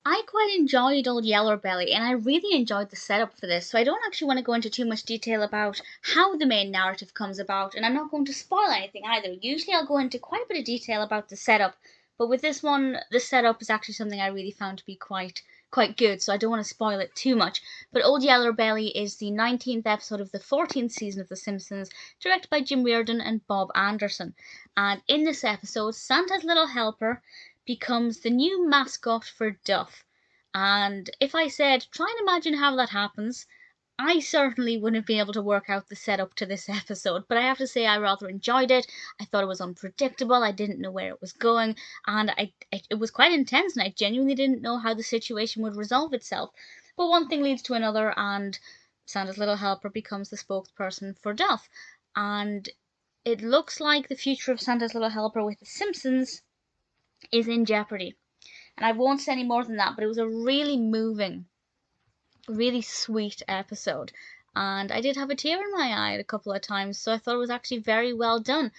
I quite enjoyed Old Yeller Belly, and I really enjoyed the setup for this, so I don't actually want to go into too much detail about how the main narrative comes about, and I'm not going to spoil anything either. Usually I'll go into quite a bit of detail about the setup, but with this one, the setup is actually something I really found to be quite good, so I don't want to spoil it too much. But Old Yeller Belly is the 19th episode of the 14th season of The Simpsons, directed by Jim Reardon and Bob Anderson. And in this episode, Santa's little helper becomes the new mascot for Duff. And if I said, try and imagine how that happens, I certainly wouldn't have been able to work out the setup to this episode, but I have to say I rather enjoyed it. I thought it was unpredictable, I didn't know where it was going, and it was quite intense, and I genuinely didn't know how the situation would resolve itself. But one thing leads to another, and Santa's little helper becomes the spokesperson for Duff. And it looks like the future of Santa's little helper with The Simpsons is in jeopardy. And I won't say any more than that, but it was a really moving, really sweet episode. And I did have a tear in my eye a couple of times, so I thought it was actually very well done.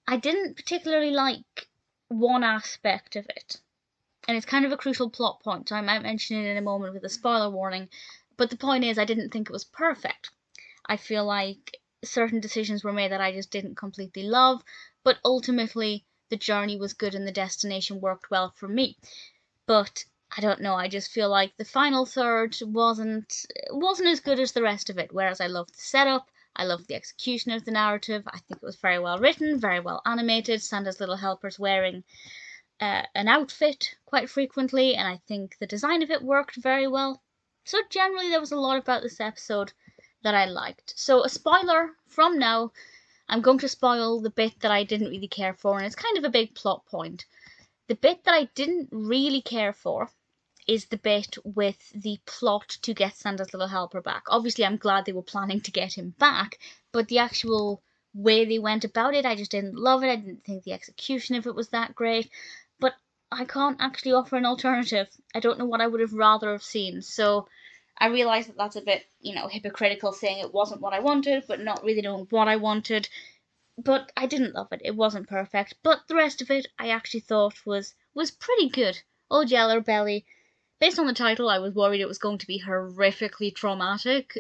I didn't particularly like one aspect of it, and it's kind of a crucial plot point, so I might mention it in a moment with a spoiler warning. But the point is, I didn't think it was perfect. I feel like certain decisions were made that I just didn't completely love, but ultimately the journey was good and the destination worked well for me. But I don't know, I just feel like the final third wasn't as good as the rest of it, whereas I loved the setup, I loved the execution of the narrative, I think it was very well written, very well animated. Santa's little helper's wearing an outfit quite frequently, and I think the design of it worked very well. So generally there was a lot about this episode that I liked. So a spoiler from now, I'm going to spoil the bit that I didn't really care for, and it's kind of a big plot point. The bit that I didn't really care for is the bit with the plot to get Santa's little helper back. Obviously, I'm glad they were planning to get him back, but the actual way they went about it, I just didn't love it. I didn't think the execution of it was that great. But I can't actually offer an alternative. I don't know what I would have rather have seen. So I realise that that's a bit, hypocritical, saying it wasn't what I wanted, but not really knowing what I wanted. But I didn't love it. It wasn't perfect. But the rest of it I actually thought was pretty good. Old Yeller Belly. Based on the title, I was worried it was going to be horrifically traumatic,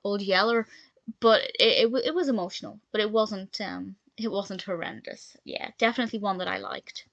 Old Yeller, but it was emotional, but it wasn't horrendous. Yeah, definitely one that I liked.